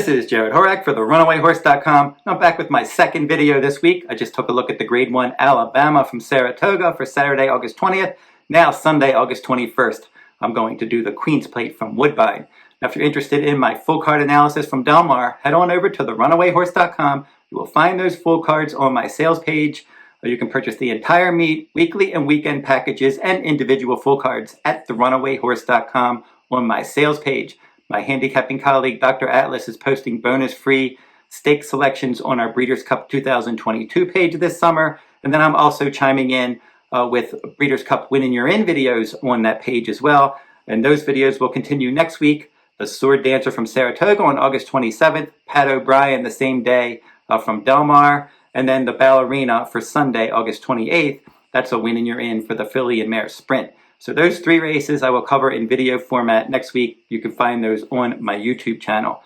This is Jarrod Horak for the RunawayHorse.com. I'm back with my second video this week. I just took a look at the Grade 1 Alabama from Saratoga for Saturday, August 20th. Now Sunday, August 21st, I'm going to do the Queen's Plate from Woodbine. Now if you're interested in my full card analysis from Del Mar, head on over to the RunawayHorse.com. You will find those full cards on my sales page. You can purchase the entire meet, weekly and weekend packages, and individual full cards at the RunawayHorse.com on my sales page. My handicapping colleague, Dr. Atlas, is posting bonus-free stake selections on our Breeders' Cup 2022 page this summer. And then I'm also chiming in with Breeders' Cup Winning Your In videos on that page as well. And those videos will continue next week. The Sword Dancer from Saratoga on August 27th, Pat O'Brien the same day from Del Mar, and then the Ballerina for Sunday, August 28th. That's a Winning Your In for the Filly and Mare Sprint. So those three races I will cover in video format next week. You can find those on my YouTube channel.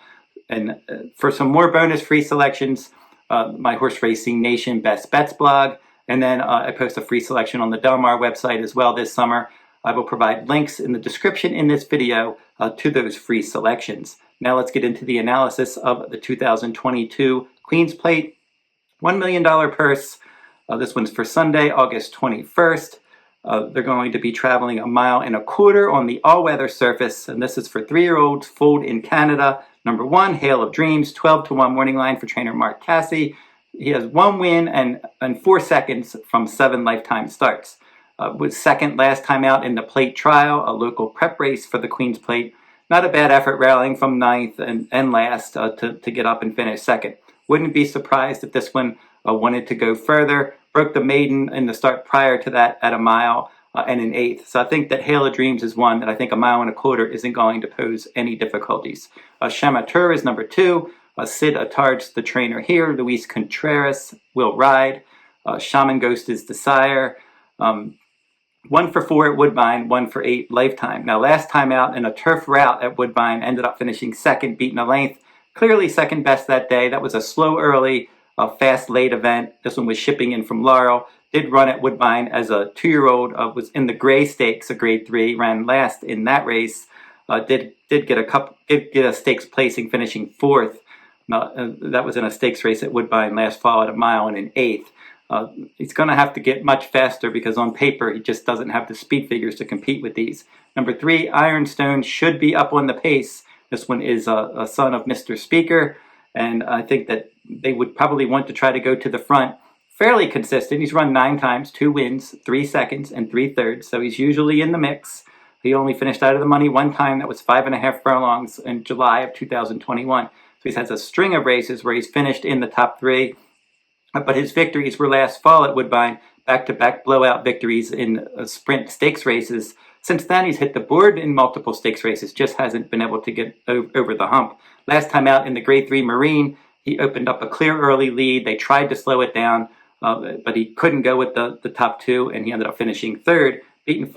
And for some more bonus free selections, my Horse Racing Nation Best Bets blog. And then I post a free selection on the Del Mar website as well this summer. I will provide links in the description in this video to those free selections. Now let's get into the analysis of the 2022 Queen's Plate. $1 million purse. This one's for Sunday, August 21st. They're going to be traveling 1.25 miles on the all-weather surface, and this is for 3-year-olds foaled in Canada. Number 1, Hail of Dreams, 12-1 morning line for trainer Mark Cassie. He has 1 win and 4 seconds from 7 lifetime starts. Was second last time out in the plate trial, a local prep race for the Queen's Plate. Not a bad effort rallying from 9th and last to get up and finish second. Wouldn't be surprised if this one wanted to go further. Broke the maiden in the start prior to that at 1 mile and an 1/8. So I think that Hail of Dreams is one that I think 1.25 miles isn't going to pose any difficulties. Shamateur is number 2. Sid Atard's the trainer here. Luis Contreras will ride. Shaman Ghost is the sire. 1 for 4 at Woodbine, 1 for 8 lifetime. Now last time out in a turf route at Woodbine, ended up finishing second, beating a length. Clearly second best that day. That was a slow early, fast late event. This one was shipping in from Laurel. Did run at Woodbine as a 2-year-old. Was in the Gray Stakes, a Grade 3. Ran last in that race. Did get a stakes placing, finishing 4th. That was in a stakes race at Woodbine last fall at 1 mile and an 1/8. He's going to have to get much faster because on paper he just doesn't have the speed figures to compete with these. Number 3, Ironstone should be up on the pace. This one is a son of Mr. Speaker, and I think that they would probably want to try to go to the front. Fairly consistent. He's run 9 times, 2 wins, 3 seconds, and 3/3, so he's usually in the mix. He only finished out of the money 1 time. That was 5.5 furlongs in July of 2021. So he has a string of races where he's finished in the top 3. But his victories were last fall at Woodbine, back-to-back blowout victories in sprint stakes races. Since then, he's hit the board in multiple stakes races, just hasn't been able to get over the hump. Last time out in the Grade 3 Marine, he opened up a clear early lead. They tried to slow it down, but he couldn't go with the top 2, and he ended up finishing 3rd, beating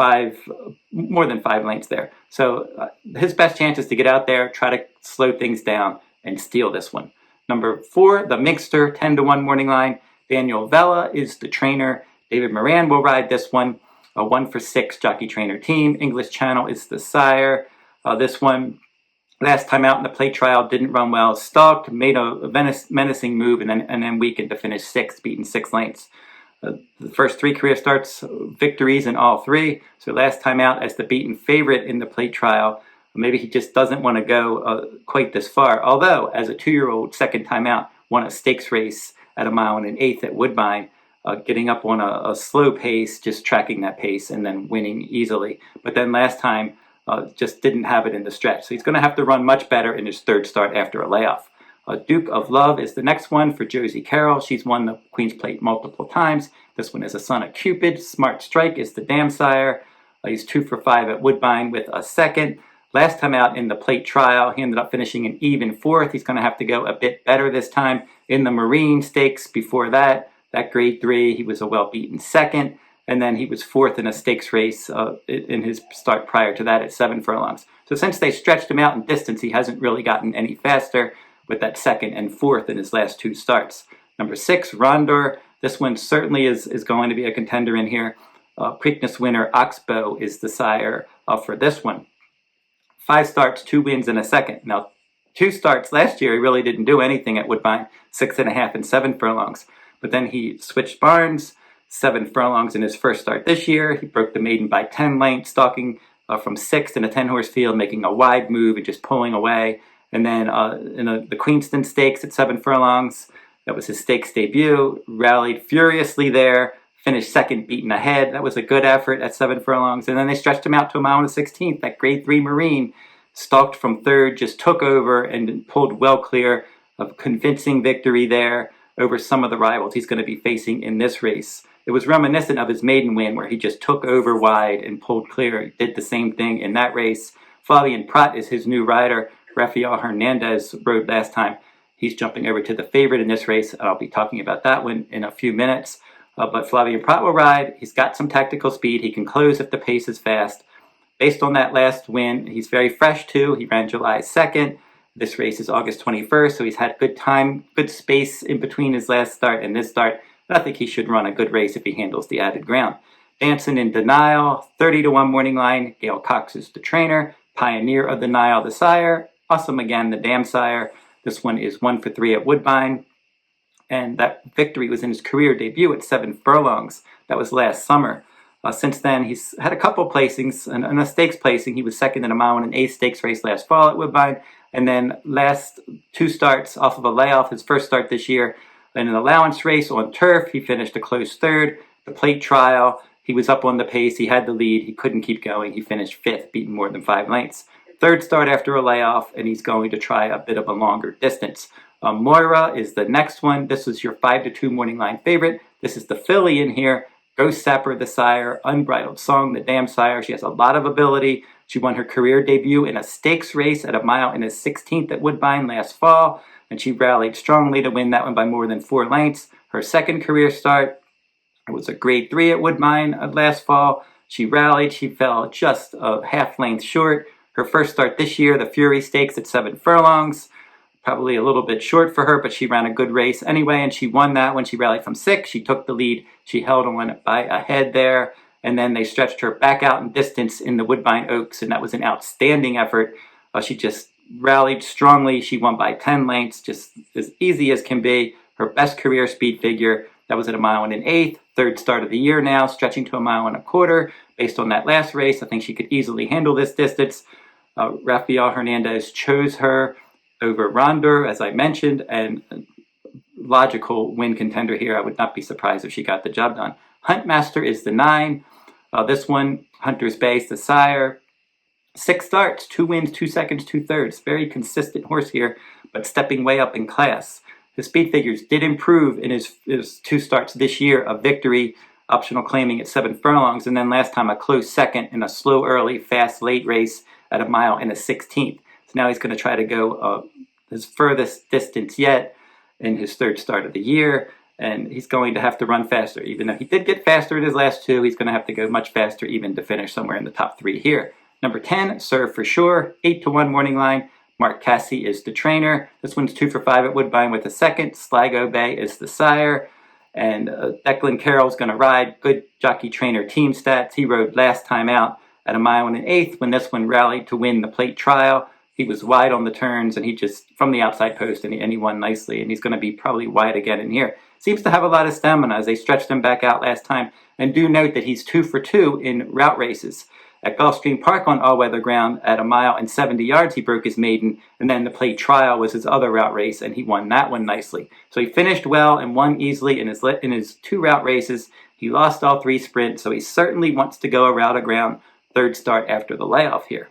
more than 5 lengths there. So his best chance is to get out there, try to slow things down, and steal this one. Number 4, the Minkster, 10-1 morning line. Daniel Vella is the trainer. David Moran will ride this one. A 1 for 6 jockey trainer team. English Channel is the sire. This one, last time out in the plate trial, didn't run well. Stalked, made a menacing move, and then weakened to finish 6th, beating 6 lengths. The first 3 career starts, victories in all 3. So last time out as the beaten favorite in the plate trial. Maybe he just doesn't want to go quite this far. Although, as a 2-year-old, second time out, won a stakes race at 1 mile and an 1/8 at Woodbine, getting up on a slow pace, just tracking that pace, and then winning easily. But then last time, just didn't have it in the stretch. So he's going to have to run much better in his 3rd start after a layoff. Duke of Love is the next one for Josie Carroll. She's won the Queen's Plate multiple times. This one is a son of Cupid. Smart Strike is the dam sire. He's 2 for 5 at Woodbine with a 2nd. Last time out in the plate trial, he ended up finishing an even 4th. He's going to have to go a bit better this time. In the Marine Stakes before that Grade 3, he was a well-beaten 2nd. And then he was 4th in a stakes race in his start prior to that at 7 furlongs. So since they stretched him out in distance, he hasn't really gotten any faster with that 2nd and 4th in his last 2 starts. Number 6, Rondor. This one certainly is going to be a contender in here. Preakness winner Oxbow is the sire for this one. 5 starts, 2 wins, and a 2nd. Now, 2 starts last year, he really didn't do anything at Woodbine, 6.5 and 7 furlongs. But then he switched barns, 7 furlongs in his first start this year. He broke the maiden by 10 lengths, stalking from 6th in a 10-horse field, making a wide move and just pulling away. And then in the Queenston Stakes at 7 furlongs, that was his stakes debut, rallied furiously there, finished second, beaten ahead. That was a good effort at 7 furlongs. And then they stretched him out to a mile and a 16th. That grade 3 Marine stalked from 3rd, just took over and pulled well clear of convincing victory there over some of the rivals he's going to be facing in this race. It was reminiscent of his maiden win where he just took over wide and pulled clear. He did the same thing in that race. Flavien Prat is his new rider. Rafael Hernandez rode last time. He's jumping over to the favorite in this race. I'll be talking about that one in a few minutes. But Flavien Prat will ride. He's got some tactical speed. He can close if the pace is fast. Based on that last win, he's very fresh too. He ran July 2nd. This race is August 21st, so he's had good time, good space in between his last start and this start. But I think he should run a good race if he handles the added ground. Dancin in the Nile, 30-1 morning line. Gail Cox is the trainer. Pioneer of the Nile, the sire. Awesome again, the dam sire. This one is 1 for 3 at Woodbine. And that victory was in his career debut at 7 furlongs. That was last summer. Since then, he's had a couple placings. And a stakes placing, he was second in a mile in an 8th stakes race last fall at Woodbine. And then last 2 starts off of a layoff, his first start this year, in an allowance race on turf, he finished a close 3rd. The plate trial, he was up on the pace, he had the lead, he couldn't keep going. He finished 5th, beaten more than 5 lengths. 3rd start after a layoff, and he's going to try a bit of a longer distance. Moira is the next one. This is your 5-2 morning line favorite. This is the filly in here. Ghost Sapper, the sire. Unbridled Song, the dam sire. She has a lot of ability. She won her career debut in a stakes race at a mile and a 16th at Woodbine last fall, and she rallied strongly to win that one by more than 4 lengths. Her second career start, it was a grade 3 at Woodbine last fall. She rallied. She fell just a half length short. Her first start this year, the Fury Stakes at 7 furlongs. Probably a little bit short for her, but she ran a good race anyway, and she won that when she rallied from 6. She took the lead. She held on by a head there, and then they stretched her back out in distance in the Woodbine Oaks, and that was an outstanding effort. She just rallied strongly. She won by 10 lengths, just as easy as can be. Her best career speed figure, that was at a mile and an 8th. 3rd start of the year now, stretching to a mile and a quarter. Based on that last race, I think she could easily handle this distance. Rafael Hernandez chose her over Rondure, as I mentioned, and logical win contender here. I would not be surprised if she got the job done. Huntmaster is the 9. This one, Hunter's Bay, the sire. 6 starts, 2 wins, 2 seconds, 2 thirds. Very consistent horse here, but stepping way up in class. His speed figures did improve in his 2 starts this year, a victory, optional claiming at 7 furlongs, and then last time a close second in a slow early, fast late race at a mile and a 16th. So now he's going to try to go his furthest distance yet in his 3rd start of the year, and he's going to have to run faster. Even though he did get faster in his last 2, he's going to have to go much faster even to finish somewhere in the top 3 here. Number 10, Serve for Sure, 8-1 morning line. Mark Cassie is the trainer. This one's 2 for 5 at Woodbine with a 2nd. Sligo Bay is the sire. And Declan Carroll's going to ride. Good jockey trainer team stats. He rode last time out at a mile and an 8th when this one rallied to win the plate trial. He was wide on the turns, and he just, from the outside post, and he won nicely. And he's going to be probably wide again in here. Seems to have a lot of stamina as they stretched him back out last time. And do note that he's 2 for 2 in route races. At Gulfstream Park on all-weather ground at a mile and 70 yards, he broke his maiden, and then the plate trial was his other route race, and he won that one nicely. So he finished well and won easily in his 2 route races. He lost all 3 sprints, so he certainly wants to go a route of ground 3rd start after the layoff here.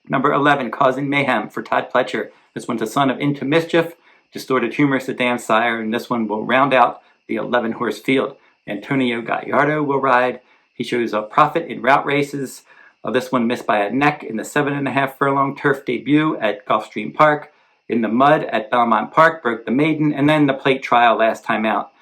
Number 11, Causin Mayhem for Todd Fletcher. This one's a son of Into Mischief, Distorted Humorous the dam sire, and this one will round out the 11-horse field. Antonio Gallardo will ride. He shows a profit in route races. This one missed by a neck in the 7.5 furlong turf debut at Gulfstream Park. In the mud at Belmont Park, broke the maiden, and then the plate trial last time out.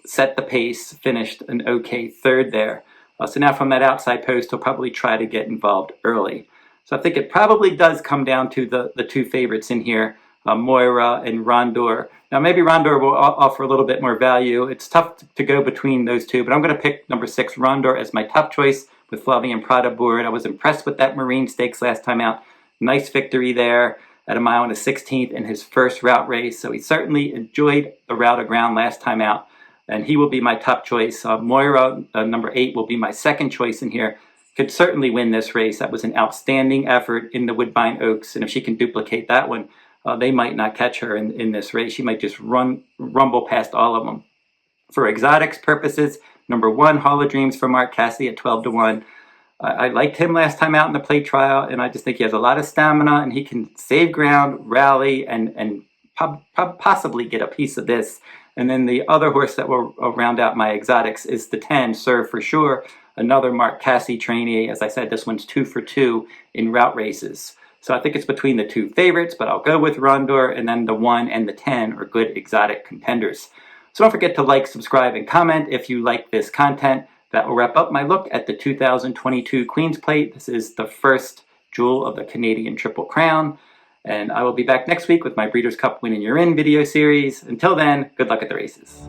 Set the pace, finished an okay 3rd there. So now from that outside post, he'll probably try to get involved early. So I think it probably does come down to the 2 favorites in here, Moira and Rondure. Now maybe Rondure will offer a little bit more value. It's tough to go between those 2, but I'm going to pick number 6, Rondure, as my top choice with Flavien Prat aboard. I was impressed with that Marine Stakes last time out. Nice victory there. at 1.16 miles in his first route race. So he certainly enjoyed the route of ground last time out, and he will be my top choice. Moira, number 8, will be my second choice in here. Could certainly win this race. That was an outstanding effort in the Woodbine Oaks, and if she can duplicate that one, they might not catch her in this race. She might just rumble past all of them. For exotics purposes, number 1, Hall of Dreams for Mark Cassidy at 12-1. I liked him last time out in the plate trial, and I just think he has a lot of stamina, and he can save ground, rally, and possibly get a piece of this. And then the other horse that will round out my exotics is the 10, Serve for Sure, another Mark Cassidy trainee. As I said, this one's 2 for 2 in route races. So I think it's between the 2 favorites, but I'll go with Rondor, and then the 1 and the 10 are good exotic contenders. So don't forget to like, subscribe, and comment if you like this content. That will wrap up my look at the 2022 Queen's Plate. This is the first jewel of the Canadian Triple Crown. And I will be back next week with my Breeders' Cup Win and You're In video series. Until then, good luck at the races.